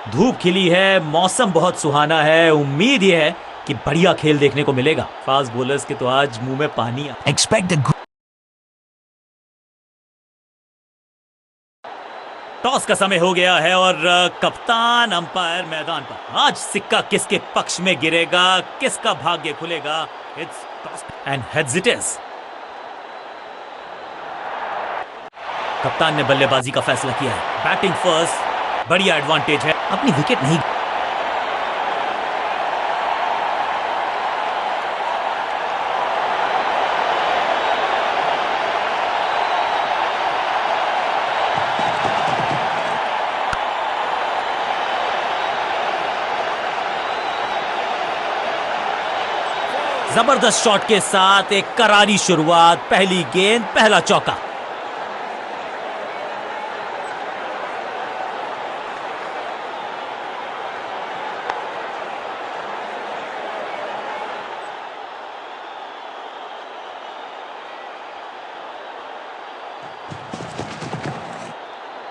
धूप खिली है, मौसम बहुत सुहाना है। उम्मीद यह है कि बढ़िया खेल देखने को मिलेगा। फास्ट बॉलर्स के तो आज मुंह में पानी आ। Expect a टॉस का समय हो गया है और कप्तान अंपायर मैदान पर। आज सिक्का किसके पक्ष में गिरेगा, किसका भाग्य खुलेगा? It's toss and heads it is. कप्तान ने बल्लेबाजी का फैसला किया है। बैटिंग फर्स्ट, बढ़िया एडवांटेज है। अपनी विकेट नहीं। जबरदस्त शॉट के साथ एक करारी शुरुआत। पहली गेंद, पहला चौका।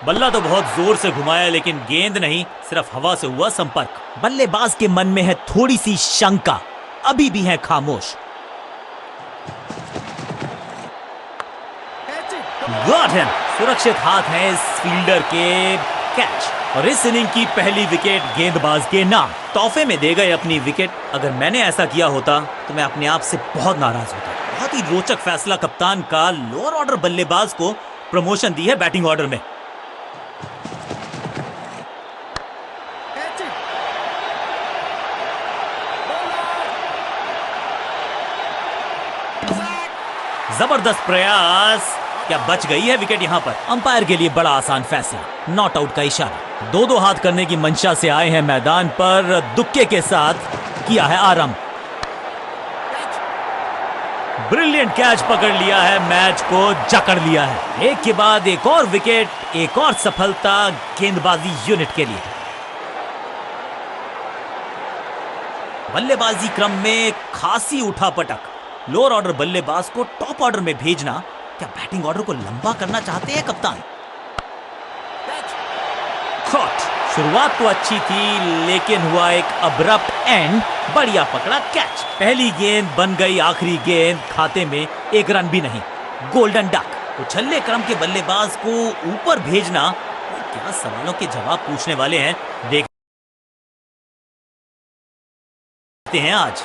बल्ला तो बहुत जोर से घुमाया लेकिन गेंद नहीं, सिर्फ हवा से हुआ संपर्क। बल्लेबाज के मन में है थोड़ी सी शंका, अभी भी है खामोश। Got him. सुरक्षित हाथ है इस फील्डर के। कैच। और इस इनिंग की पहली विकेट गेंदबाज के नाम। तोहफे में दे गए अपनी विकेट। अगर मैंने ऐसा किया होता तो मैं अपने आप से बहुत नाराज होता। बहुत ही रोचक फैसला कप्तान का। लोअर ऑर्डर बल्लेबाज को प्रमोशन दी है बैटिंग ऑर्डर में। जबरदस्त प्रयास। क्या बच गई है विकेट यहां पर? अंपायर के लिए बड़ा आसान फैसला, नॉट आउट का इशारा। दो दो हाथ करने की मंशा से आए हैं मैदान पर। दुक्के के साथ किया है आरंभ। ब्रिलियंट कैच पकड़ लिया है, मैच को जकड़ लिया है। एक के बाद एक और विकेट, एक और सफलता गेंदबाजी यूनिट के लिए। बल्लेबाजी क्रम में खासी उठापटक। लोअर ऑर्डर बल्लेबाज को टॉप ऑर्डर में भेजना। क्या बैटिंग ऑर्डर को लंबा करना चाहते हैं कप्तान? कॉट। शुरुआत तो अच्छी थी लेकिन हुआ एक अब्रप्ट एंड। बढ़िया पकड़ा कैच। पहली गेंद बन गई आखिरी गेंद। खाते में एक रन भी नहीं। Golden duck. उछल्ले क्रम के बल्लेबाज को ऊपर भेजना। क्या सवालों के जवाब पूछने वाले हैं, देखते हैं आज।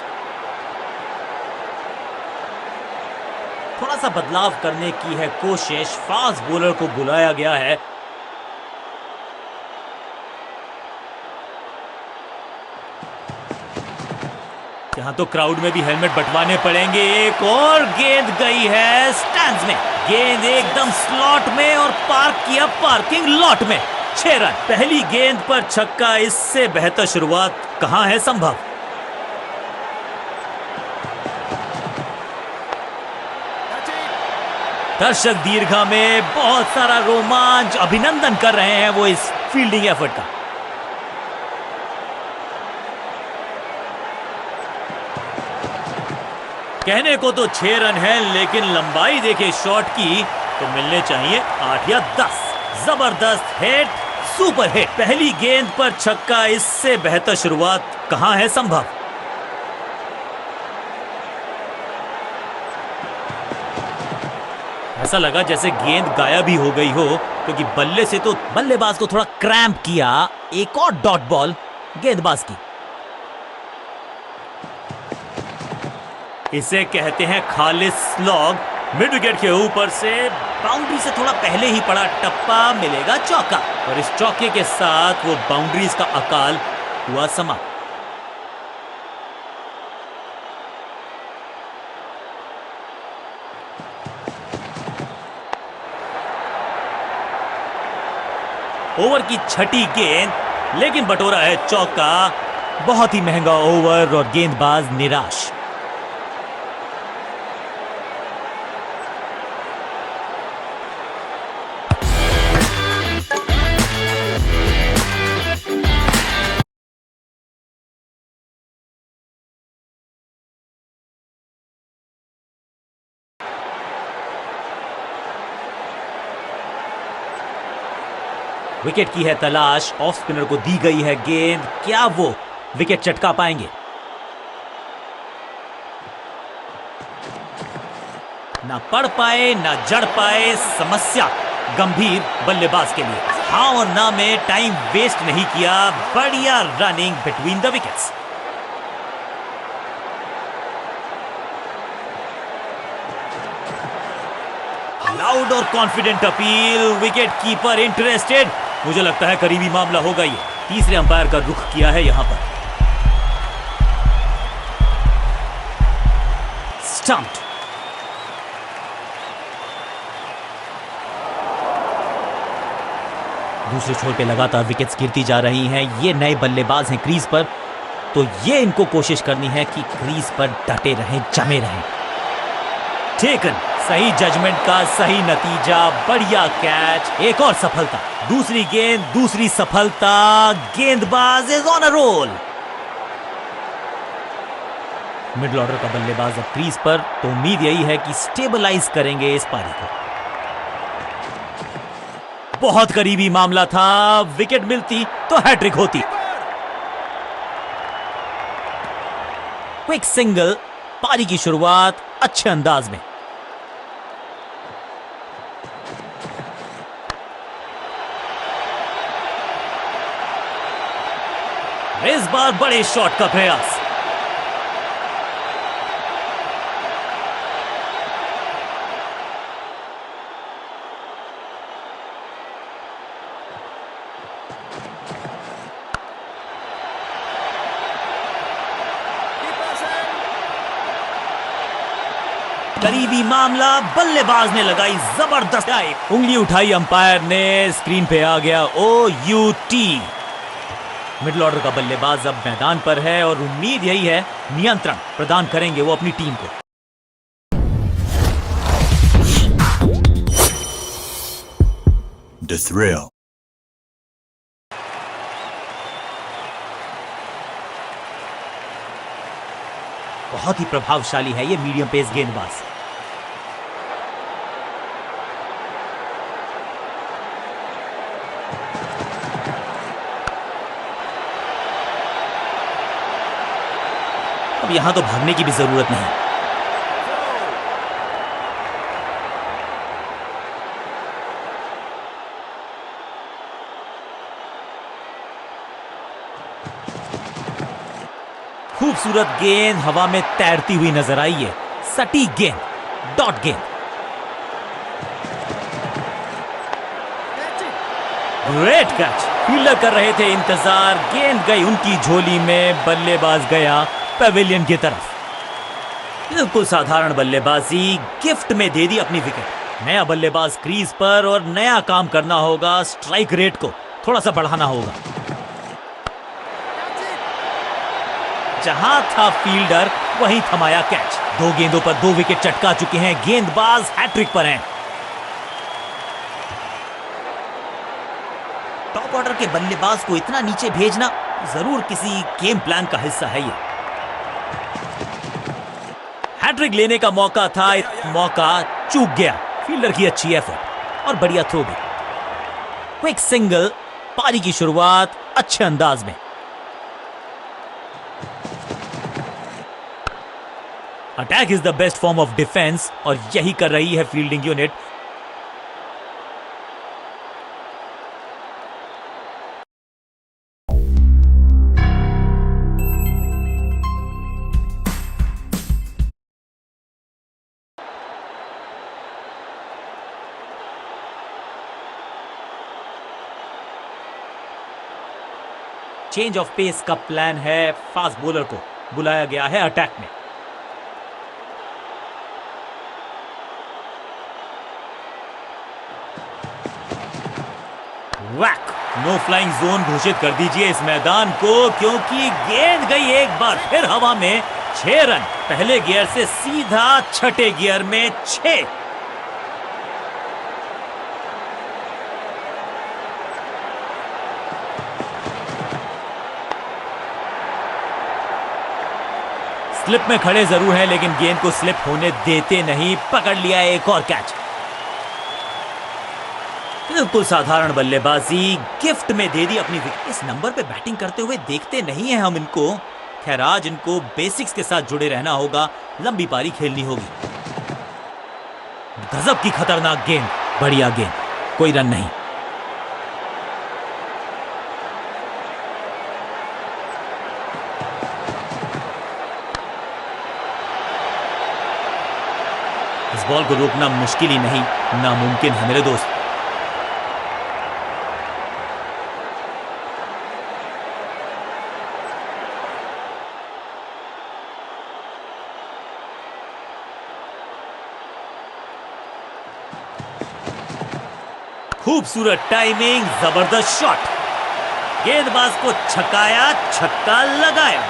थोड़ा सा बदलाव करने की है कोशिश। फास्ट बॉलर को बुलाया गया है। यहां तो क्राउड में भी हेलमेट बंटवाने पड़ेंगे। एक और गेंद गई है स्टैंड्स में। गेंद एकदम स्लॉट में और पार्क किया पार्किंग लॉट में। 6 रन। पहली गेंद पर छक्का। इससे बेहतर शुरुआत कहां है संभव? दर्शक दीर्घा में बहुत सारा रोमांच। अभिनंदन कर रहे हैं वो इस फील्डिंग एफर्ट का। कहने को तो 6 रन है लेकिन लंबाई देखे शॉट की तो मिलने चाहिए 8 या 10। जबरदस्त हिट, सुपर हिट। पहली गेंद पर छक्का। इससे बेहतर शुरुआत कहां है संभव? ऐसा लगा जैसे गेंद गायब ही हो गई हो, क्योंकि बल्ले से तो बल्लेबाज को थोड़ा क्रैम्प किया। एक और डॉट बॉल गेंदबाज की। इसे कहते हैं खालिस स्लॉग। मिड विकेट के ऊपर से बाउंड्री से थोड़ा पहले ही पड़ा टप्पा। मिलेगा चौका और इस चौके के साथ वो बाउंड्रीज का अकाल हुआ समाप्त। ओवर की छठी गेंद लेकिन बटोरा है चौका। बहुत ही महंगा ओवर और गेंदबाज निराश। विकेट की है तलाश, ऑफ स्पिनर को दी गई है गेंद, क्या वो विकेट चटका पाएंगे? ना पढ़ पाए ना जड़ पाए, समस्या गंभीर बल्लेबाज के लिए। हाँ और ना में टाइम वेस्ट नहीं किया, बढ़िया running between the wickets. Loud और confident appeal, wicket keeper interested. मुझे लगता है करीबी मामला होगा ये। तीसरे अंपायर का रुख किया है यहां पर। स्टंप्ड। दूसरे छोर पे लगातार विकेट्स गिरती जा रही हैं। ये नए बल्लेबाज हैं क्रीज पर, तो ये इनको कोशिश करनी है कि क्रीज पर डटे रहें, जमे रहें। टेकन, सही जजमेंट का सही नतीजा, बढ़िया कैच, एक और सफलता। दूसरी गेंद, दूसरी सफलता, गेंदबाज is on a roll. Middle order का बल्लेबाज अब क्रीज पर, तो उम्मीद यही है कि स्टेबलाइज करेंगे इस पारी को। बहुत करीबी मामला था, विकेट मिलती तो हैट्रिक होती। क्विक सिंगल, पारी की शुरुआत अच्छे अंदाज में। इस बार बड़े शॉट का प्रयास। करीबी मामला, बल्लेबाज ने लगाई जबरदस्त उंगली उठाई, अंपायर ने, स्क्रीन पे आ गया OUT। मिडिल ऑर्डर का बल्लेबाज अब मैदान पर है और उम्मीद यही है नियंत्रण प्रदान करेंगे वो अपनी टीम को। The thrill. बहुत ही प्रभावशाली है ये मीडियम पेस गेंदबाज। अब यहां तो भागने की भी जरूरत नहीं। खूबसूरत गेंद हवा में तैरती हुई नजर आई है। सटीक गेंद, डॉट गेंद। ग्रेट कैच, फील्डर कर रहे थे इंतजार, गेंद गई उनकी झोली में, बल्लेबाज गया पेविलियन की तरफ। बिल्कुल साधारण बल्लेबाजी, गिफ्ट में दे दी अपनी विकेट। नया बल्लेबाज क्रीज पर और नया काम करना होगा, स्ट्राइक रेट को थोड़ा सा बढ़ाना होगा। जहां था फील्डर वहीं थमाया कैच। 2 गेंदों पर 2 विकेट चटका चुके हैं, गेंदबाज हैट्रिक पर हैं। टॉप ऑर्डर के बल्लेबाज को इतना नीचे भेजना जरूर किसी गेम प्लान का हिस्सा है। ये हैट्रिक लेने का मौका था, मौका चूक गया। फील्डर की अच्छी एफर्ट और बढ़िया थ्रो भी। क्विक सिंगल, पारी की शुरुआत अच्छे अंदाज में। Attack is the best form of defence और यही कर रही है fielding unit. Change of pace का प्लान है, फास्ट बॉलर को बुलाया गया है अटैक में। वैक, नो फ्लाइंग जोन घोषित कर दीजिए इस मैदान को, क्योंकि गेंद गई एक बार फिर हवा में। 6 रन, पहले गियर से सीधा छठे गियर में 6। स्लिप में खड़े जरूर हैं, लेकिन गेंद को स्लिप होने देते नहीं। पकड़ लिया एक और कैच। बिल्कुल साधारण बल्लेबाजी गिफ्ट में दे दी अपनी विकेट। इस नंबर पे बैटिंग करते हुए देखते नहीं है हम इनको। खैर आज इनको बेसिक्स के साथ जुड़े रहना होगा, लंबी पारी खेलनी होगी। गजब की खतरनाक गेंद, बढ़िया गेंद, कोई रन नहीं। इस बॉल को रोकना मुश्किल ही नहीं, नामुमकिन है मेरे दोस्त। खूबसूरत टाइमिंग, जबरदस्त शॉट, गेंदबाज को छकाया, छक्का लगाया।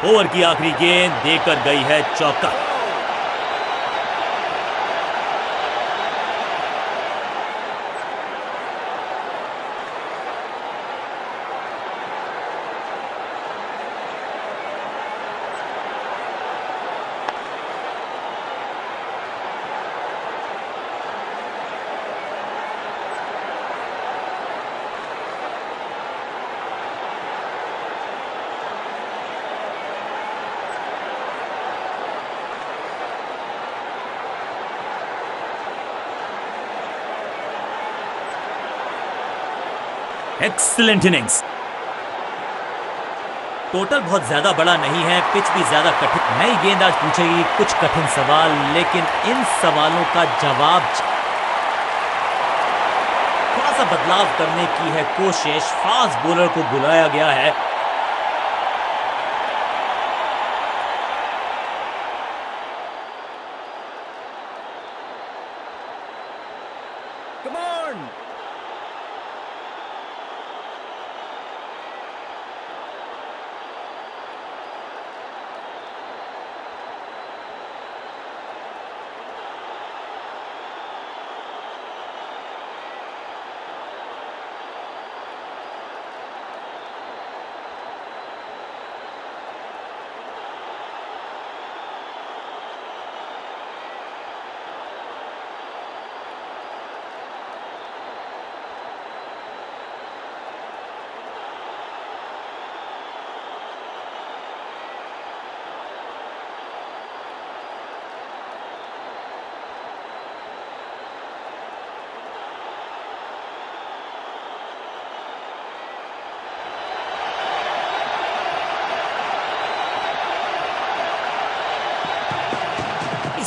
ओवर की आखिरी गेंद देकर गई है चौका। Excellent innings. टोटल बहुत ज्यादा बड़ा नहीं है, पिच भी ज्यादा कठिन। नई गेंद आज पूछेगी कुछ कठिन सवाल, लेकिन इन सवालों का जवाब थोड़ा सा बदलाव करने की है कोशिश। फास्ट बॉलर को बुलाया गया है। Come on!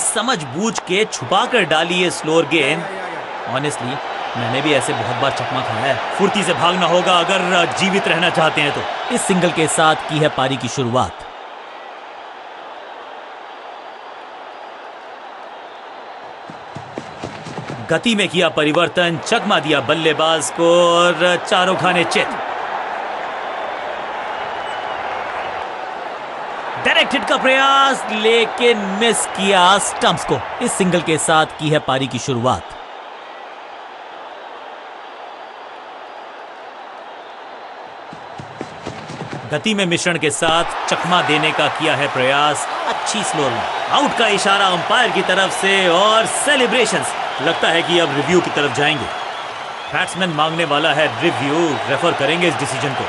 समझबूझ के छुपा कर डाली है स्लोअर गेंद। ऑनेस्टली मैंने भी ऐसे बहुत बार चकमा खाया है। फुर्ती से भागना होगा अगर जीवित रहना चाहते हैं तो। इस सिंगल के साथ की है पारी की शुरुआत। गति में किया परिवर्तन, चकमा दिया बल्लेबाज को और चारों खाने चित। डायरेक्ट हिट का प्रयास लेकिन मिस किया स्टंप्स को। इस सिंगल के साथ की है पारी की शुरुआत। गति में मिश्रण के साथ चकमा देने का किया है प्रयास। अच्छी स्लोअर में आउट का इशारा अंपायर की तरफ से और सेलिब्रेशंस। लगता है कि अब रिव्यू की तरफ जाएंगे। बैट्समैन मांगने वाला है रिव्यू, रेफर करेंगे इस डिसीजन को।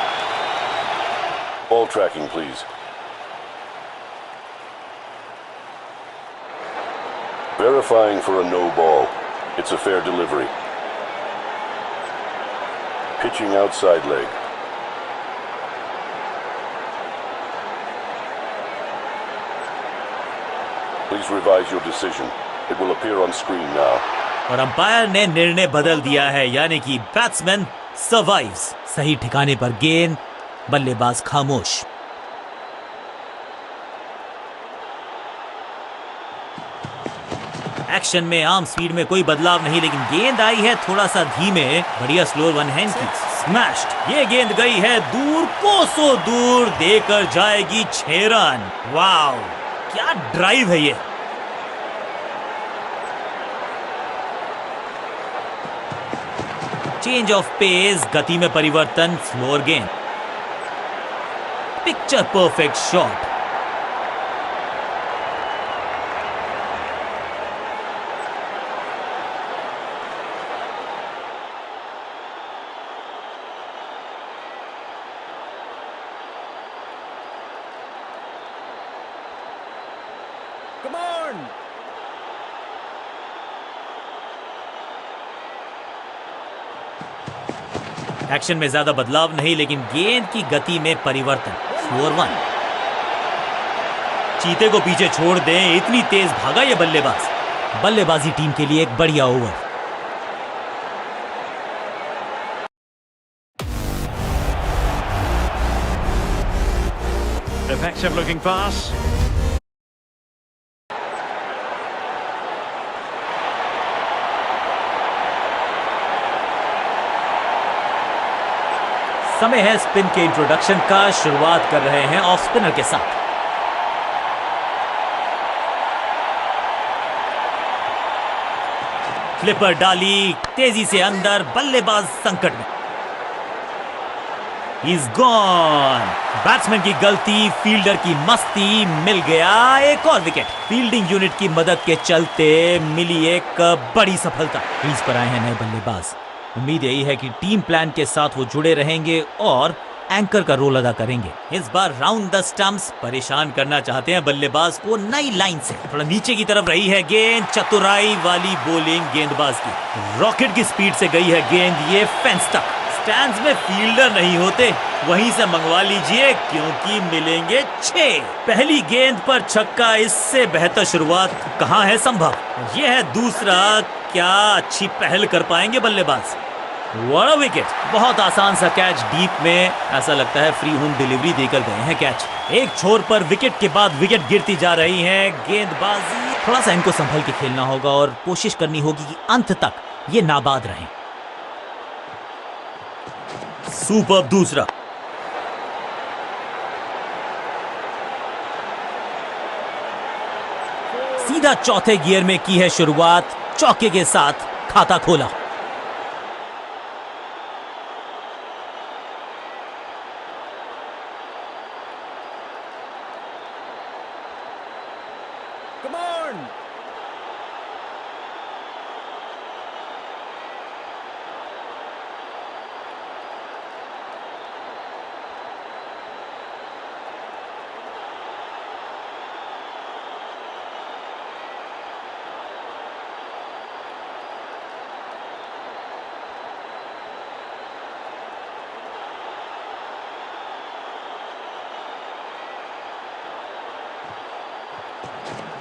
Ball tracking, please. Verifying for a no ball. It's a fair delivery. Pitching outside leg. Please revise your decision. It will appear on screen now. और अंपायर ने निर्णय बदल दिया है, यानी कि बैट्समैन सर्वाइव्स। सही ठिकाने पर गेंद, बल्लेबाज खामोश। एक्शन में आम स्पीड में कोई बदलाव नहीं, लेकिन गेंद आई है थोड़ा सा धीमे। बढ़िया स्लोअर वन हैंड की स्मैश्ड। ये गेंद गई है दूर, कोसों दूर, देकर जाएगी 6 रन। वाओ, क्या ड्राइव है ये। चेंज ऑफ पेस, गति में परिवर्तन, स्लोअर गेंद, picture perfect shot. Come on! Action में ज्यादा बदलाव नहीं, लेकिन गेंद की गति में परिवर्तन, स्लोअर वन। चीते को पीछे छोड़ दें, इतनी तेज भागा ये बल्लेबाज। बल्लेबाजी टीम के लिए एक बढ़िया ओवर। Effective looking pass. समय है स्पिन के इंट्रोडक्शन का। शुरुआत कर रहे हैं ऑफ स्पिनर के साथ। फ्लिपर डाली, तेजी से अंदर, बल्लेबाज संकट में। He's gone. बैट्समैन की गलती, फील्डर की मस्ती, मिल गया एक और विकेट। फील्डिंग यूनिट की मदद के चलते मिली एक बड़ी सफलता। क्रीज पर आए हैं नए बल्लेबाज। उम्मीद यही है कि टीम प्लान के साथ वो जुड़े रहेंगे और एंकर का रोल अदा करेंगे। इस बार राउंड द स्टंप्स, परेशान करना चाहते हैं बल्लेबाज को नई लाइन से। थोड़ा नीचे की तरफ रही है गेंद, चतुराई वाली बॉलिंग गेंदबाज की। रॉकेट की स्पीड से गई है गेंद, ये फेंस तक। स्टैंड्स में फील्डर नहीं होते, वहीं से मंगवा लीजिए क्योंकि मिलेंगे 6। पहली गेंद पर छक्का, इससे बेहतर शुरुआत कहां है संभव। यह है दूसरा। क्या अच्छी पहल कर पाएंगे बल्लेबाज। What a wicket. बहुत आसान सा कैच डीप में, ऐसा लगता है फ्री होम डिलीवरी देकर गए हैं कैच। एक छोर पर विकेट के बाद विकेट गिरती जा रही है। गेंदबाजी थोड़ा सा इनको संभल के खेलना होगा और कोशिश करनी होगी कि अंत तक ये नाबाद रहें। सुपर दूसरा। सीधा चौथे गियर में की है शुरुआत, चौके के साथ खाता खोला। Come on!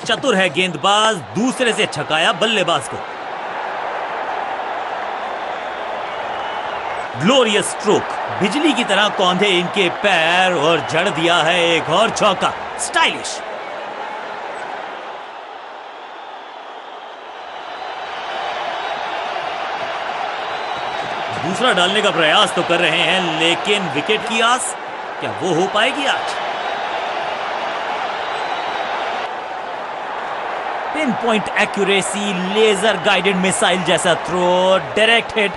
चतुर है गेंदबाज, दूसरे से छकाया बल्लेबाज को। ग्लोरियस स्ट्रोक, बिजली की तरह कौंधे इनके पैर और जड़ दिया है एक और चौका। स्टाइलिश। दूसरा डालने का प्रयास तो कर रहे हैं, लेकिन विकेट की आस क्या वो हो पाएगी आज। Pin point accuracy, laser guided missile जैसा throw, direct hit.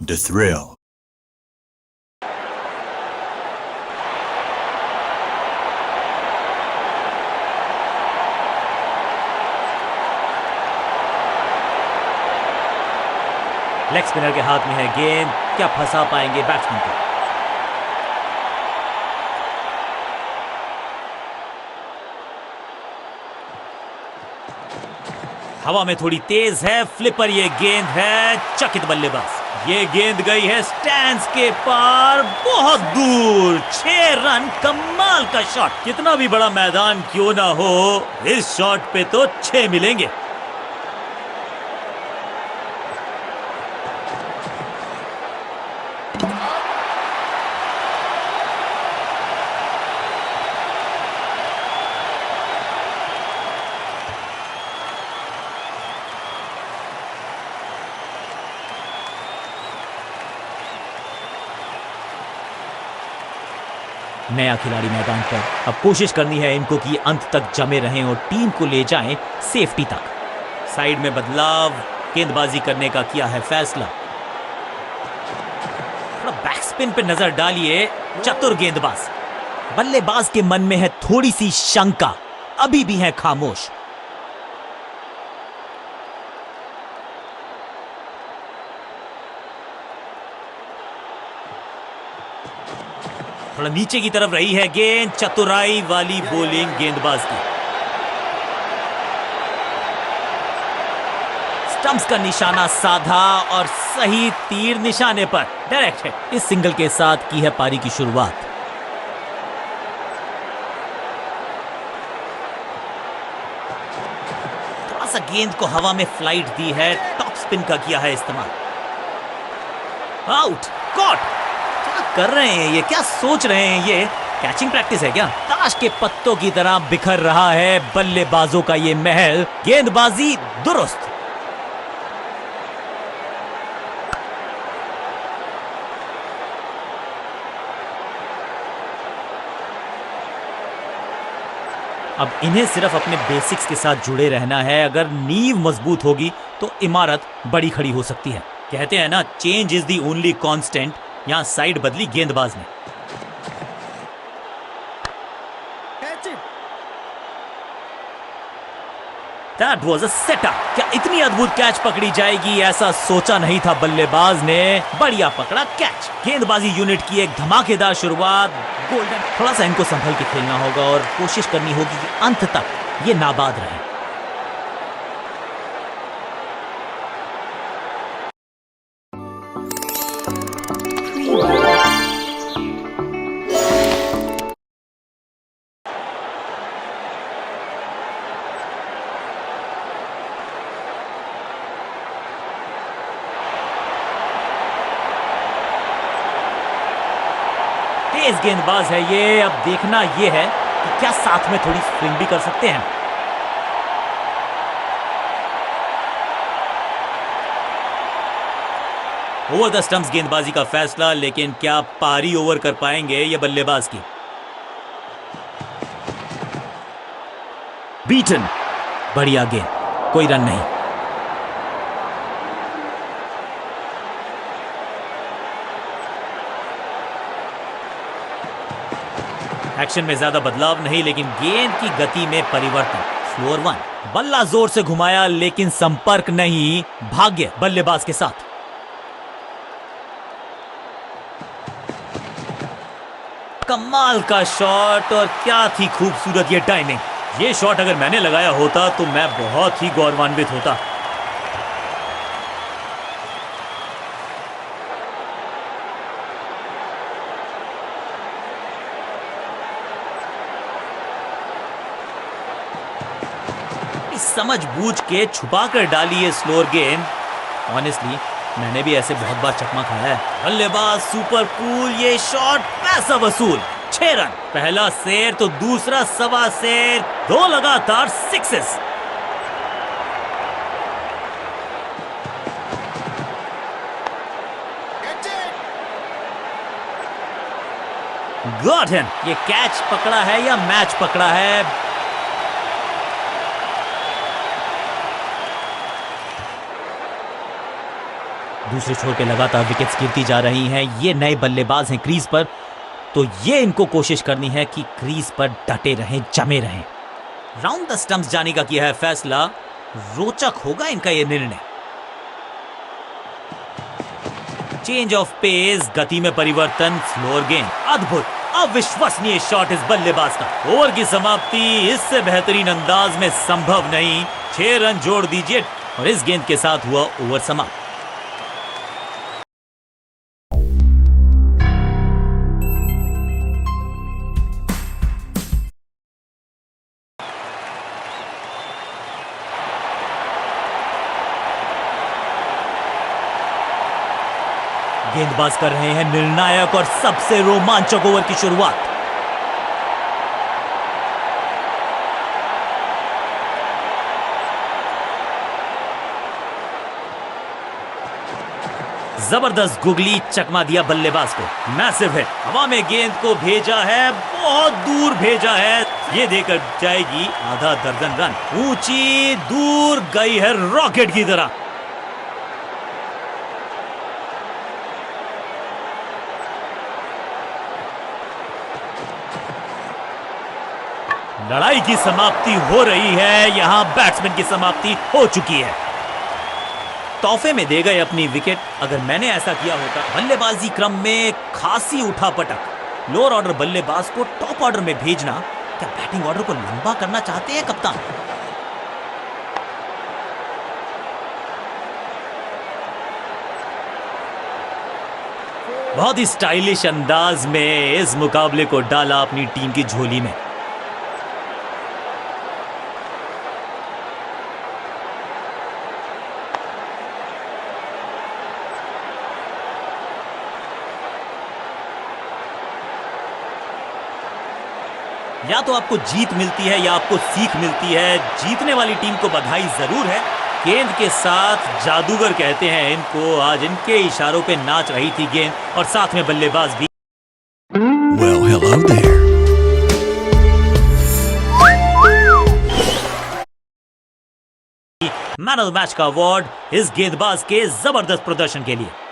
The thrill. Leg spinner के हाथ में है गेंद, क्या फंसा पाएंगे बैट्समैन को। हवा में थोड़ी तेज है, फ्लिपर ये गेंद है, चकित बल्लेबाज। ये गेंद गई है स्टैंड्स के पार, बहुत दूर। 6 रन, कमाल का शॉट। कितना भी बड़ा मैदान क्यों ना हो, इस शॉट पे तो 6 मिलेंगे। नया खिलाड़ी मैदान पर। अब कोशिश करनी है इनको कि अंत तक जमे रहें और टीम को ले जाएं सेफ्टी तक। साइड में बदलाव, गेंदबाजी करने का किया है फैसला। थोड़ा बैकस्पिन पे नजर डालिए, चतुर गेंदबाज। बल्लेबाज के मन में है थोड़ी सी शंका, अभी भी है खामोश। थोड़ा नीचे की तरफ रही है गेंद, चतुराई वाली बॉलिंग गेंदबाज की। स्टंप्स का निशाना साधा और सही तीर निशाने पर, डायरेक्ट है। इस सिंगल के साथ की है पारी की शुरुआत। थोड़ा सा गेंद को हवा में फ्लाइट दी है, टॉप स्पिन का किया है इस्तेमाल। Out, caught. क्या कर रहे हैं ये, क्या सोच रहे हैं ये? कैचिंग प्रैक्टिस है क्या? ताश के पत्तों की तरह बिखर रहा है बल्लेबाजों का ये महल। गेंदबाजी दुरुस्त। अब इन्हें सिर्फ अपने बेसिक्स के साथ जुड़े रहना है। अगर नींव मजबूत होगी तो इमारत बड़ी खड़ी हो सकती है। कहते हैं ना, change is the only constant. यहां साइड बदली गेंदबाज ने। Catch it. That was a setup। क्या इतनी अद्भुत कैच पकड़ी जाएगी, ऐसा सोचा नहीं था बल्लेबाज ने। बढ़िया पकड़ा कैच। गेंदबाजी यूनिट की एक धमाकेदार शुरुआत। गोल्डन। थोड़ा सा इनको संभल के खेलना होगा और कोशिश करनी होगी कि अंत तक ये नाबाद रहे। तेज गेंदबाज है ये। अब देखना ये है कि क्या साथ में थोड़ी स्विंग भी कर सकते हैं। ओवर द स्टंप्स गेंदबाजी का फैसला, लेकिन क्या पारी ओवर कर पाएंगे ये बल्लेबाज की? बीटन। बढ़िया गेंद, कोई रन नहीं। एक्शन में ज्यादा बदलाव नहीं, लेकिन गेंद की गति में परिवर्तन। Slower one. बल्ला जोर से घुमाया लेकिन संपर्क नहीं। भाग्य बल्लेबाज के साथ। कमाल का शॉट, और क्या थी खूबसूरत ये टाइमिंग। ये शॉट अगर मैंने लगाया होता तो मैं बहुत ही गौरवान्वित होता। समझ बूझ के छुपा कर डाली है स्लोअर गेंद। ऑनेस्टली मैंने भी ऐसे बहुत बार चकमा खाया है। बल्लेबाज सुपर कूल। ये शॉट पैसा वसूल। 6 रन। पहला शेर तो दूसरा सवा शेर, 2 लगातार सिक्सेस। Got him. ये कैच पकड़ा है या मैच पकड़ा है? दूसरे छोर पे लगातार विकेट्स गिरती जा रही हैं। ये नए बल्लेबाज हैं क्रीज पर, तो ये इनको कोशिश करनी है कि क्रीज पर डटे रहें, जमे रहें। राउंड द स्टंप्स जाने का किया है फैसला। रोचक होगा इनका ये निर्णय। चेंज ऑफ पेस, गति में परिवर्तन, स्लोअर गेंद। अद्भुत, अविश्वसनीय शॉट इस बल्लेबाज का। ओवर की समाप्ति इससे बेहतरीन अंदाज में संभव नहीं। 6 रन जोड़ दीजिए और इस गेंद के साथ हुआ ओवर समाप्त। गेंदबाज कर रहे हैं निर्णायक और सबसे रोमांचक ओवर की शुरुआत। जबरदस्त गुगली चकमा दिया बल्लेबाज को। मैसिव हिट, हवा में गेंद को भेजा है, बहुत दूर भेजा है, ये देकर जाएगी आधा दर्जन रन। ऊंची दूर गई है रॉकेट की तरह। लड़ाई की समाप्ति हो रही है, यहां बैट्समैन की समाप्ति हो चुकी है। तोहफे में दे गए अपनी विकेट। अगर मैंने ऐसा किया होता। बल्लेबाजी क्रम में खासी उठापटक। लोअर ऑर्डर बल्लेबाज को टॉप ऑर्डर में भेजना। क्या बैटिंग ऑर्डर को लंबा करना चाहते हैं कप्तान? बहुत ही स्टाइलिश अंदाज में इस मुकाबले को डाला अपनी टीम की झोली में। या तो आपको जीत मिलती है या आपको सीख मिलती है। जीतने वाली टीम को बधाई जरूर है। गेंद के साथ जादूगर कहते हैं इनको। आज इनके इशारों पे नाच रही थी गेंद और साथ में बल्लेबाज भी। Well, hello there. Man of the match का अवार्ड इस गेंदबाज के जबरदस्त प्रदर्शन के लिए।